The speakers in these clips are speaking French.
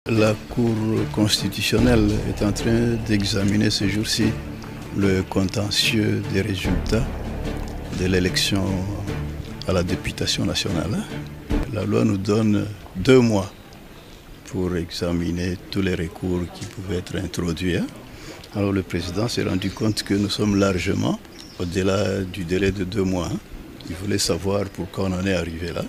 La Cour constitutionnelle est en train d'examiner ce jour-ci le contentieux des résultats de l'élection à la députation nationale. La loi nous donne 2 mois pour examiner tous les recours qui pouvaient être introduits. Alors le président s'est rendu compte que nous sommes largement au-delà du délai de 2 mois. Il voulait savoir pourquoi on en est arrivé là.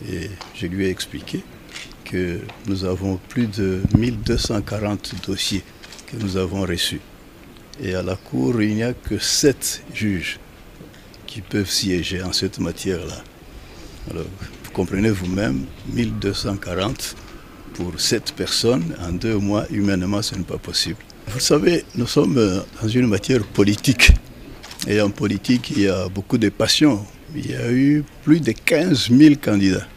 Et je lui ai expliqué que nous avons plus de 1240 dossiers que nous avons reçus. Et à la Cour, il n'y a que 7 juges qui peuvent siéger en cette matière-là. Alors, vous comprenez vous-même, 1240 pour 7 personnes en 2 mois, humainement, ce n'est pas possible. Vous savez, nous sommes dans une matière politique. Et en politique, il y a beaucoup de passion. Il y a eu plus de 15 000 candidats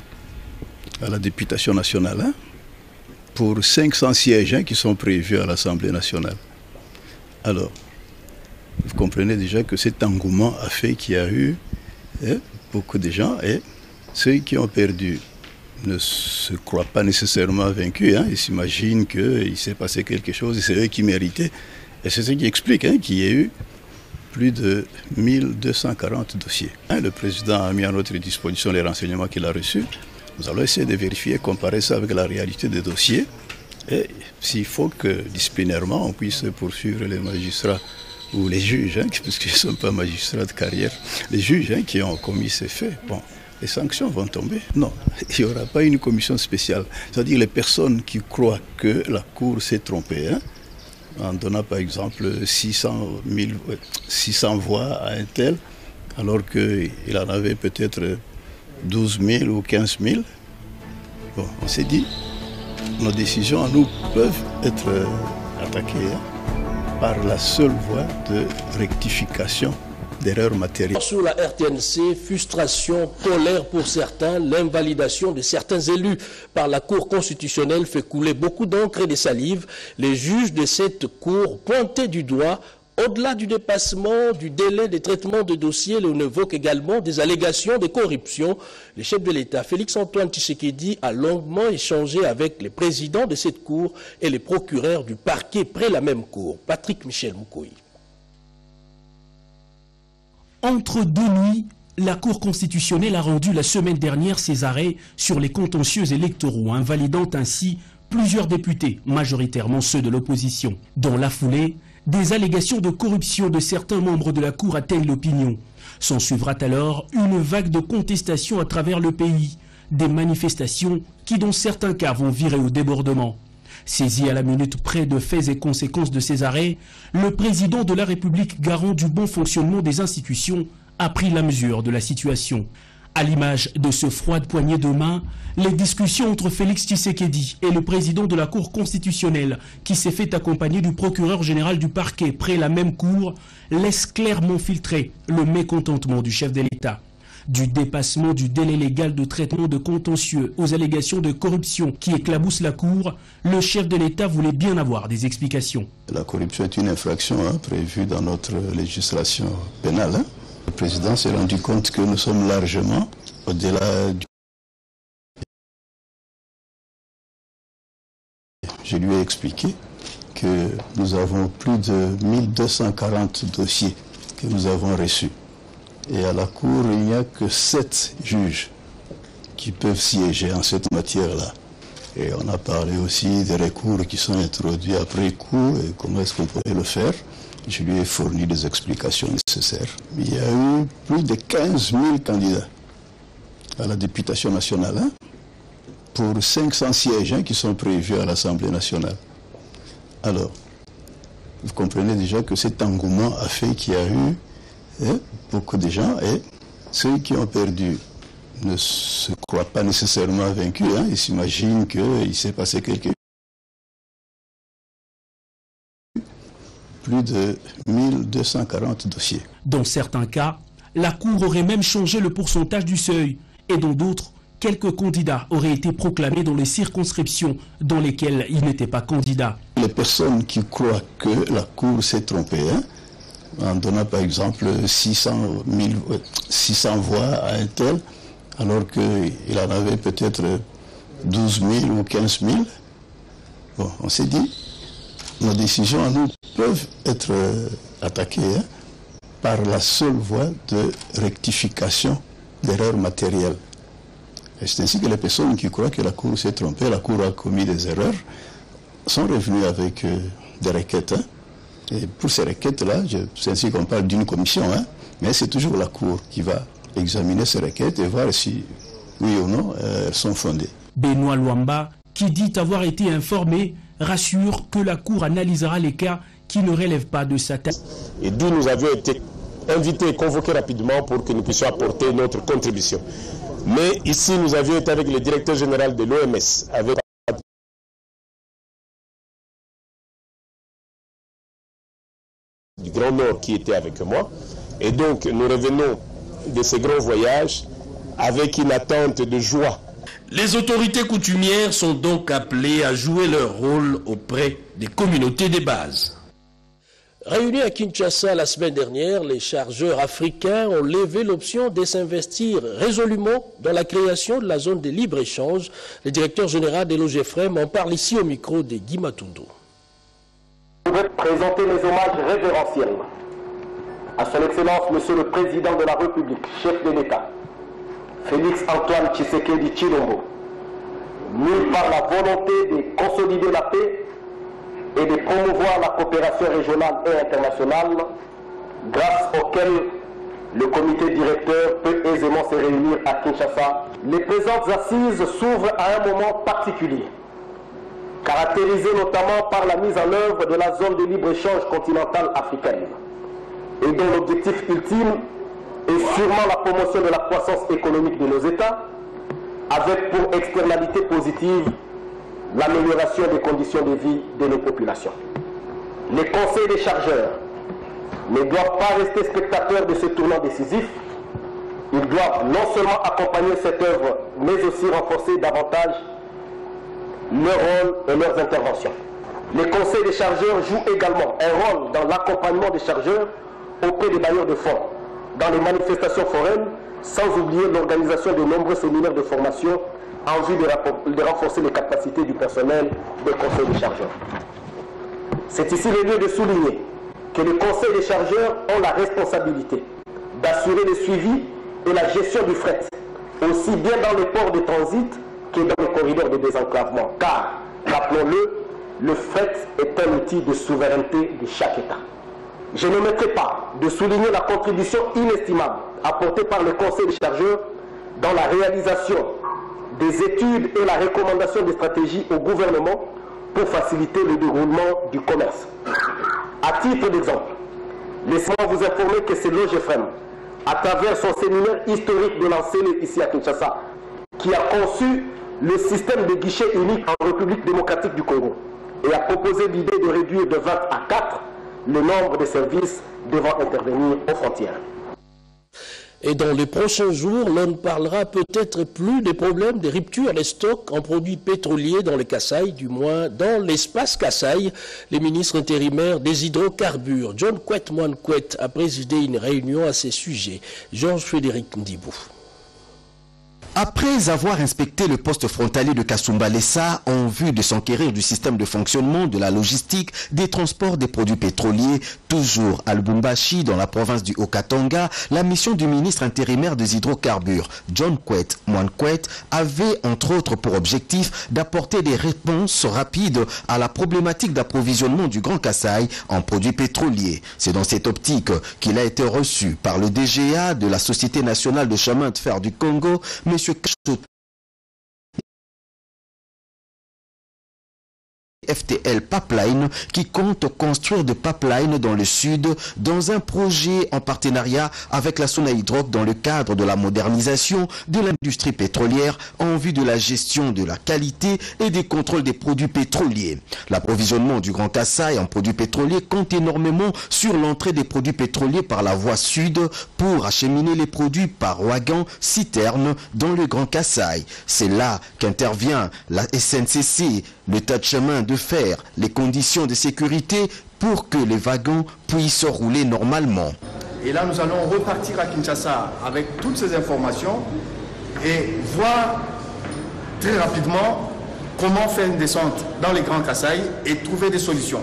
à la députation nationale pour 500 sièges qui sont prévus à l'Assemblée nationale. Alors, vous comprenez déjà que cet engouement a fait qu'il y a eu beaucoup de gens et ceux qui ont perdu ne se croient pas nécessairement vaincus. Ils s'imaginent qu'il s'est passé quelque chose et c'est eux qui méritaient. Et c'est ce qui explique qu'il y ait eu plus de 1240 dossiers. Le président a mis à notre disposition les renseignements qu'il a reçus. Nous allons essayer de vérifier, comparer ça avec la réalité des dossiers. Et s'il faut que disciplinairement, on puisse poursuivre les magistrats ou les juges, puisqu'ils ne sont pas magistrats de carrière, les juges qui ont commis ces faits, bon, les sanctions vont tomber. Non, il n'y aura pas une commission spéciale. C'est-à-dire les personnes qui croient que la Cour s'est trompée, en donnant par exemple 600 voix à un tel, alors qu'il en avait peut-être 12 000 ou 15 000. Bon, on s'est dit, nos décisions à nous peuvent être attaquées par la seule voie de rectification d'erreurs matérielles. Sur la RTNC, frustration, colère pour certains, l'invalidation de certains élus par la Cour constitutionnelle fait couler beaucoup d'encre et de salive. Les juges de cette Cour pointaient du doigt, au-delà du dépassement du délai de traitement de dossiers, on évoque également des allégations de corruption. Le chef de l'État, Félix-Antoine Tshisekedi, a longuement échangé avec les présidents de cette Cour et les procureurs du parquet près la même Cour. Patrick Michel Moukoui. Entre 2 nuits, la Cour constitutionnelle a rendu la semaine dernière ses arrêts sur les contentieux électoraux, invalidant ainsi plusieurs députés, majoritairement ceux de l'opposition. Dans la foulée, des allégations de corruption de certains membres de la Cour atteignent l'opinion. S'en suivra alors une vague de contestation à travers le pays, des manifestations qui dans certains cas vont virer au débordement. Saisi à la minute près de faits et conséquences de ces arrêts, le président de la République, garant du bon fonctionnement des institutions, a pris la mesure de la situation. À l'image de ce froide poignée de main, les discussions entre Félix Tshisekedi et le président de la Cour constitutionnelle, qui s'est fait accompagner du procureur général du parquet près la même cour, laissent clairement filtrer le mécontentement du chef de l'État. Du dépassement du délai légal de traitement de contentieux aux allégations de corruption qui éclaboussent la Cour, le chef de l'État voulait bien avoir des explications. La corruption est une infraction prévue dans notre législation pénale. Le président s'est rendu compte que nous sommes largement au-delà du... Je lui ai expliqué que nous avons plus de 1240 dossiers que nous avons reçus. Et à la Cour, il n'y a que 7 juges qui peuvent siéger en cette matière-là. Et on a parlé aussi des recours qui sont introduits après coup et comment est-ce qu'on pourrait le faire. Je lui ai fourni des explications nécessaires. Il y a eu plus de 15 000 candidats à la députation nationale pour 500 sièges qui sont prévus à l'Assemblée nationale. Alors, vous comprenez déjà que cet engouement a fait qu'il y a eu beaucoup de gens et ceux qui ont perdu ne se croient pas nécessairement vaincus. Ils s'imaginent qu'il s'est passé quelque chose. Plus de 1240 dossiers. Dans certains cas, la Cour aurait même changé le pourcentage du seuil et dans d'autres, quelques candidats auraient été proclamés dans les circonscriptions dans lesquelles ils n'étaient pas candidats. Les personnes qui croient que la Cour s'est trompée, en donnant par exemple 600 voix à un tel, alors qu'il en avait peut-être 12 000 ou 15 000, Bon, on s'est dit, nos décisions à nous peuvent être attaquées par la seule voie de rectification d'erreurs matérielles. Et c'est ainsi que les personnes qui croient que la Cour s'est trompée, la Cour a commis des erreurs, sont revenues avec des requêtes. Et pour ces requêtes-là, c'est ainsi qu'on parle d'une commission, mais c'est toujours la Cour qui va examiner ces requêtes et voir si, oui ou non, elles sont fondées. Benoît Luamba, qui dit avoir été informé, rassure que la Cour analysera les cas qui ne relèvent pas de sa tâche. Et d'où nous avions été invités et convoqués rapidement pour que nous puissions apporter notre contribution. Mais ici, nous avions été avec le directeur général de l'OMS, avec du Grand Nord qui était avec moi. Et donc, nous revenons de ce grand voyage avec une attente de joie. Les autorités coutumières sont donc appelées à jouer leur rôle auprès des communautés des bases. Réunis à Kinshasa la semaine dernière, les chargeurs africains ont levé l'option de s'investir résolument dans la création de la zone de libre-échange. Le directeur général de l'OGFREM en parle ici au micro de Guy Matundo. Je voudrais présenter mes hommages révérentiels à son Excellence Monsieur le Président de la République, chef de l'État, Félix Antoine Tshisekedi Tshilombo, mû par la volonté de consolider la paix et de promouvoir la coopération régionale et internationale, grâce auquel le comité directeur peut aisément se réunir à Kinshasa. Les présentes assises s'ouvrent à un moment particulier, caractérisé notamment par la mise en œuvre de la zone de libre-échange continentale africaine, et dont l'objectif ultime est sûrement la promotion de la croissance économique de nos États, avec pour externalité positive l'amélioration des conditions de vie de nos populations. Les conseils des chargeurs ne doivent pas rester spectateurs de ce tournant décisif. Ils doivent non seulement accompagner cette œuvre, mais aussi renforcer davantage leur rôle et leurs interventions. Les conseils des chargeurs jouent également un rôle dans l'accompagnement des chargeurs auprès des bailleurs de fonds, dans les manifestations foraines, sans oublier l'organisation de nombreux séminaires de formation en vue de renforcer les capacités du personnel des conseils des chargeurs. C'est ici le lieu de souligner que les conseils des chargeurs ont la responsabilité d'assurer le suivi et la gestion du fret, aussi bien dans les ports de transit que dans les corridors de désenclavement. Car, rappelons-le, le fret est un outil de souveraineté de chaque État. Je ne mettrai pas de souligner la contribution inestimable apportée par le conseil des chargeurs dans la réalisation des études et la recommandation des stratégies au gouvernement pour faciliter le déroulement du commerce. À titre d'exemple, laissez-moi vous informer que c'est l'OGFREM, à travers son séminaire historique de l'enseignement ici à Kinshasa, qui a conçu le système de guichet unique en République démocratique du Congo et a proposé l'idée de réduire de 20 à 4 le nombre de services devant intervenir aux frontières. Et dans les prochains jours, l'on ne parlera peut-être plus des problèmes de rupture des stocks en produits pétroliers dans le Kasaï, du moins dans l'espace Kasaï. Le ministre intérimaire des hydrocarbures, John Kwet-Moine-Kwet, a présidé une réunion à ces sujets. Georges-Frédéric Ndibou. Après avoir inspecté le poste frontalier de Kasumbalesa en vue de s'enquérir du système de fonctionnement de la logistique des transports des produits pétroliers, toujours à Lubumbashi, dans la province du Haut-Katanga, la mission du ministre intérimaire des hydrocarbures, John Kwet-Moine-Kwet, avait entre autres pour objectif d'apporter des réponses rapides à la problématique d'approvisionnement du Grand Kasaï en produits pétroliers. C'est dans cette optique qu'il a été reçu par le DGA de la Société nationale de chemin de fer du Congo, M. FTL Pipeline, qui compte construire des pipelines dans le sud dans un projet en partenariat avec la Sonaïdroc dans le cadre de la modernisation de l'industrie pétrolière en vue de la gestion de la qualité et des contrôles des produits pétroliers. L'approvisionnement du Grand Kasaï en produits pétroliers compte énormément sur l'entrée des produits pétroliers par la voie sud pour acheminer les produits par wagon citerne dans le Grand Kasaï. C'est là qu'intervient la SNCC, le tas de chemin de fer, les conditions de sécurité pour que les wagons puissent rouler normalement. Et là, nous allons repartir à Kinshasa avec toutes ces informations et voir très rapidement comment faire une descente dans les Grands Kasaï et trouver des solutions.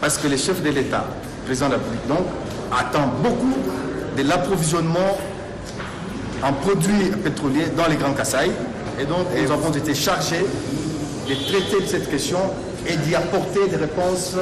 Parce que les chefs de l'État, le président de la République donc, attend beaucoup de l'approvisionnement en produits pétroliers dans les Grands Kasaï. Et donc, nous avons été chargés de traiter de cette question et d'y apporter des réponses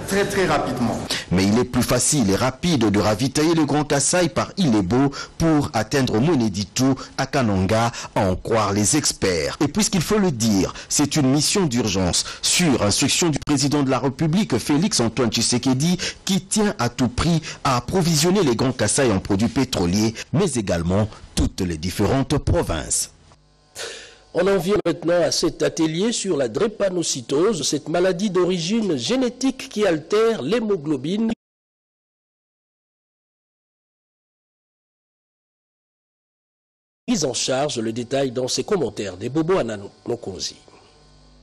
très très rapidement. Mais il est plus facile et rapide de ravitailler le Grand Kasaï par Ilebo pour atteindre Moneditou à Kananga, à en croire les experts. Et puisqu'il faut le dire, c'est une mission d'urgence sur instruction du président de la République, Félix Antoine Tshisekedi, qui tient à tout prix à approvisionner les Grands Kasaï en produits pétroliers, mais également toutes les différentes provinces. On en vient maintenant à cet atelier sur la drépanocytose, cette maladie d'origine génétique qui altère l'hémoglobine. Mise en charge, le détail dans ses commentaires des Bobo Ananokonzi.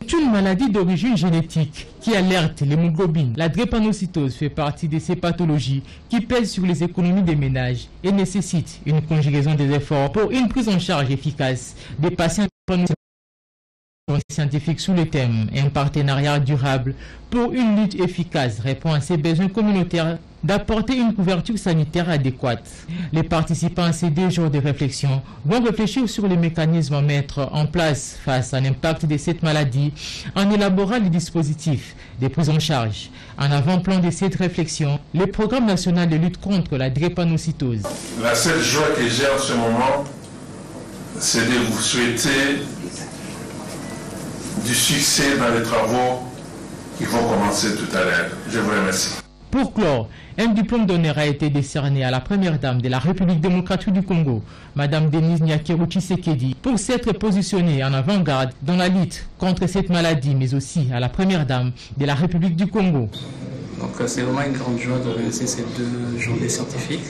C'est une maladie d'origine génétique qui alerte l'hémoglobine. La drépanocytose fait partie de ces pathologies qui pèsent sur les économies des ménages et nécessitent une conjugaison des efforts pour une prise en charge efficace des patients scientifiques sous le thème « Un partenariat durable pour une lutte efficace répond à ces besoins communautaires d'apporter une couverture sanitaire adéquate ». Les participants à ces 2 jours de réflexion vont réfléchir sur les mécanismes à mettre en place face à l'impact de cette maladie en élaborant les dispositifs de prise en charge. En avant-plan de cette réflexion, le programme national de lutte contre la drépanocytose. La seule joie que j'ai en ce moment, c'est de vous souhaiter du succès dans les travaux qui vont commencer tout à l'heure. Je vous remercie. Pour clore, un diplôme d'honneur a été décerné à la première dame de la République démocratique du Congo, Madame Denise Nyakero Tshisekedi, pour s'être positionnée en avant-garde dans la lutte contre cette maladie, mais aussi à la première dame de la République du Congo. Donc c'est vraiment une grande joie d'organiser ces 2 journées scientifiques.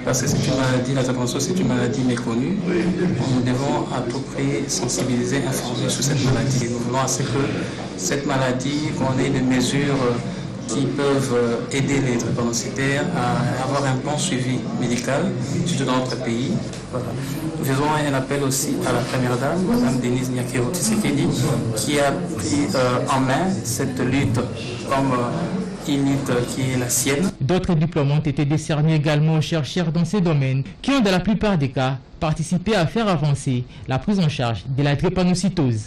Parce que c'est une maladie, la drépanocytose, c'est une maladie méconnue. Nous devons à tout prix sensibiliser, informer sur cette maladie. Nous voulons à ce que cette maladie, qu'on ait des mesures qui peuvent aider les drépanocytaires à avoir un bon suivi médical, surtout dans notre pays. Voilà. Nous faisons un appel aussi à la première dame, Mme Denise Nyakero Tshisekedi, qui a pris en main cette lutte comme une lutte qui est la sienne. D'autres diplômes ont été décernés également aux chercheurs dans ces domaines qui ont, dans la plupart des cas, participé à faire avancer la prise en charge de la drépanocytose.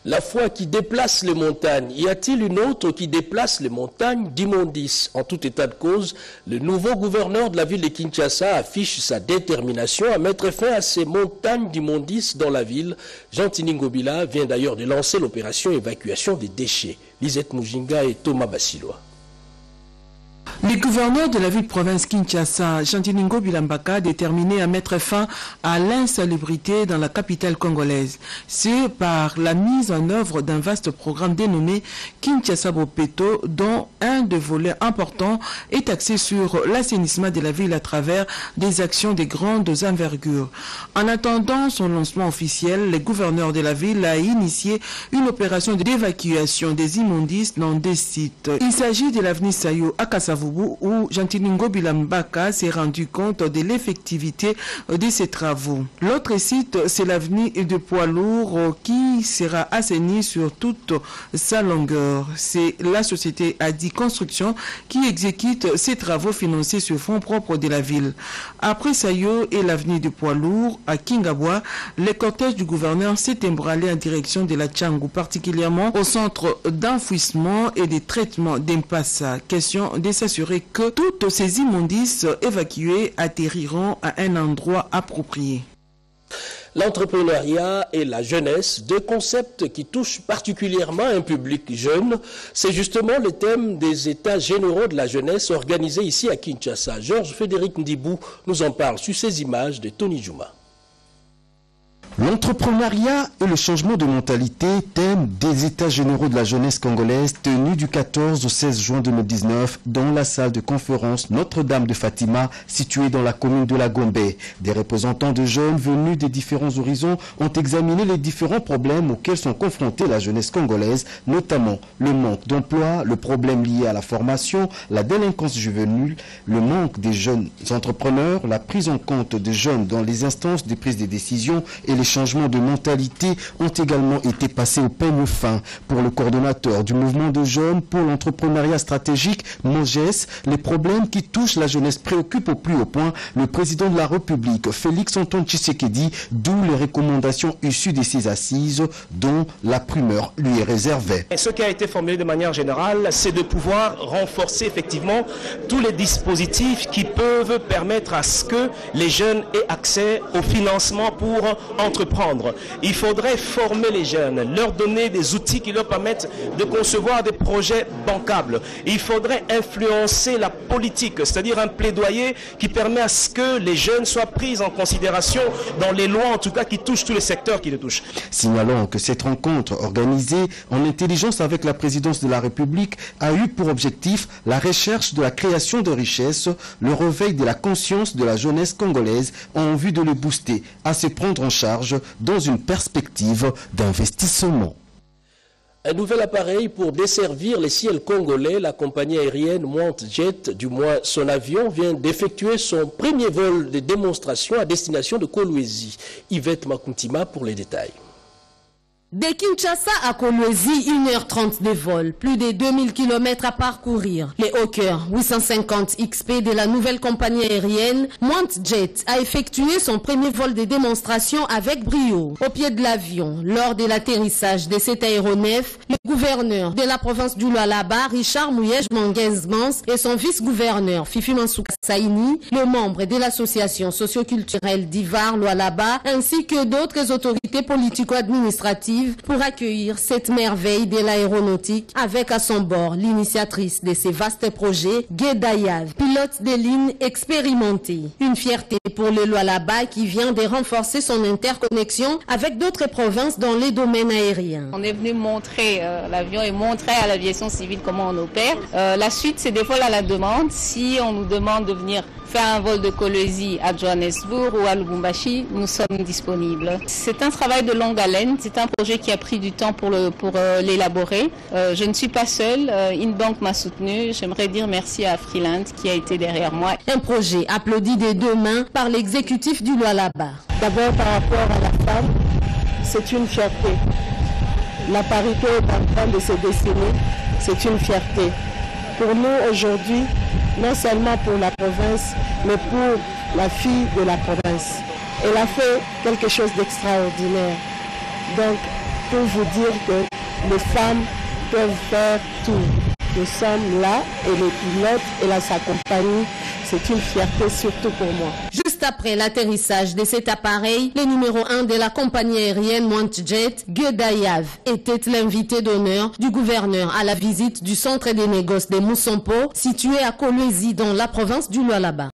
La foi qui déplace les montagnes, y a-t-il une autre qui déplace les montagnes d'immondices? En tout état de cause, le nouveau gouverneur de la ville de Kinshasa affiche sa détermination à mettre fin à ces montagnes d'immondices dans la ville. Jean Tiningobila vient d'ailleurs de lancer l'opération évacuation des déchets. Lisette Mujinga et Thomas Bassiloa. Le gouverneur de la ville-province Kinshasa, Jean Tiningobila Mbaka, déterminé à mettre fin à l'insalubrité dans la capitale congolaise. C'est par la mise en œuvre d'un vaste programme dénommé Kinshasa Bopeto, dont un des volets importants est axé sur l'assainissement de la ville à travers des actions de grandes envergures. En attendant son lancement officiel, le gouverneur de la ville a initié une opération d'évacuation des immondices dans des sites. Il s'agit de l'avenue Sayo à Kasavubu, où Jean Tiningobila Mbaka s'est rendu compte de l'effectivité de ces travaux. L'autre site, c'est l'avenue de Poids Lourd qui sera assaini sur toute sa longueur. C'est la société Adi Construction qui exécute ces travaux financés sur fonds propres de la ville. Après Sayo et l'avenue de Poids Lourd à Kingabwa, le cortège du gouverneur s'est emballé en direction de la Tchangou, particulièrement au centre d'enfouissement et de traitement d'Impassa. Question de s'assurer que toutes ces immondices évacuées atterriront à un endroit approprié. L'entrepreneuriat et la jeunesse, 2 concepts qui touchent particulièrement un public jeune. C'est justement le thème des États généraux de la jeunesse organisés ici à Kinshasa. Georges Frédéric Ndibou nous en parle sur ces images de Tony Juma. L'entrepreneuriat et le changement de mentalité, thème des États généraux de la jeunesse congolaise tenus du 14 au 16 juin 2019 dans la salle de conférence Notre-Dame de Fatima située dans la commune de la Gombe. Des représentants de jeunes venus des différents horizons ont examiné les différents problèmes auxquels sont confrontés la jeunesse congolaise, notamment le manque d'emploi, le problème lié à la formation, la délinquance juvénile, le manque des jeunes entrepreneurs, la prise en compte des jeunes dans les instances de prise de décision et les changements de mentalité ont également été passés au peigne fin. Pour le coordonnateur du mouvement de jeunes pour l'entrepreneuriat stratégique, MOGES, les problèmes qui touchent la jeunesse préoccupent au plus haut point le président de la République, Félix Antoine Tshisekedi, d'où les recommandations issues de ces assises dont la primeur lui est réservée. Et ce qui a été formulé de manière générale, c'est de pouvoir renforcer effectivement tous les dispositifs qui peuvent permettre à ce que les jeunes aient accès au financement pour entreprendre. Il faudrait former les jeunes, leur donner des outils qui leur permettent de concevoir des projets bancables. Il faudrait influencer la politique, c'est-à-dire un plaidoyer qui permet à ce que les jeunes soient pris en considération dans les lois, en tout cas qui touchent tous les secteurs qui les touchent. Signalons que cette rencontre organisée en intelligence avec la présidence de la République a eu pour objectif la recherche de la création de richesses, le réveil de la conscience de la jeunesse congolaise en vue de le booster à se prendre en charge dans une perspective d'investissement. Un nouvel appareil pour desservir les ciels congolais, la compagnie aérienne MwantJet, du moins son avion, vient d'effectuer son premier vol de démonstration à destination de Kolwezi. Yvette Makuntima pour les détails. De Kinshasa à Kolwezi, 1h30 de vol, plus de 2000 km à parcourir. Les Hawker 850 XP de la nouvelle compagnie aérienne MwantJet a effectué son premier vol de démonstration avec brio. Au pied de l'avion, lors de l'atterrissage de cet aéronef, le gouverneur de la province du Lualaba, Richard Mouyej Manguez-Mans, et son vice-gouverneur, Fifi Mansouka Saini, le membre de l'association socioculturelle d'Ivar Lualaba, ainsi que d'autres autorités politico-administratives pour accueillir cette merveille de l'aéronautique avec à son bord l'initiatrice de ces vastes projets, Guédayav, pilote de ligne expérimenté. Une fierté pour le Lualaba qui vient de renforcer son interconnexion avec d'autres provinces dans les domaines aériens. On est venu montrer l'avion et montrer à l'aviation civile comment on opère. La suite, c'est des vols à la demande. Si on nous demande de venir faire un vol de Kolwezi à Johannesburg ou à Lubumbashi, nous sommes disponibles. C'est un travail de longue haleine, c'est un projet qui a pris du temps pour l'élaborer. Je ne suis pas seule, Inbank m'a soutenue. J'aimerais dire merci à Freeland qui a été derrière moi. Un projet applaudi des deux mains par l'exécutif du Lualaba. D'abord par rapport à la femme, c'est une fierté. La parité est en train de se dessiner, c'est une fierté. Pour nous aujourd'hui, non seulement pour la province, mais pour la fille de la province. Elle a fait quelque chose d'extraordinaire. Donc, pour vous dire que les femmes peuvent faire tout. Nous sommes là et les pilotes et sa compagnie, c'est une fierté surtout pour moi. Juste après l'atterrissage de cet appareil, le numéro 1 de la compagnie aérienne MwantJet, Guédayav, était l'invité d'honneur du gouverneur à la visite du centre des négoces de Moussampo, situé à Kolwezi dans la province du Lualaba.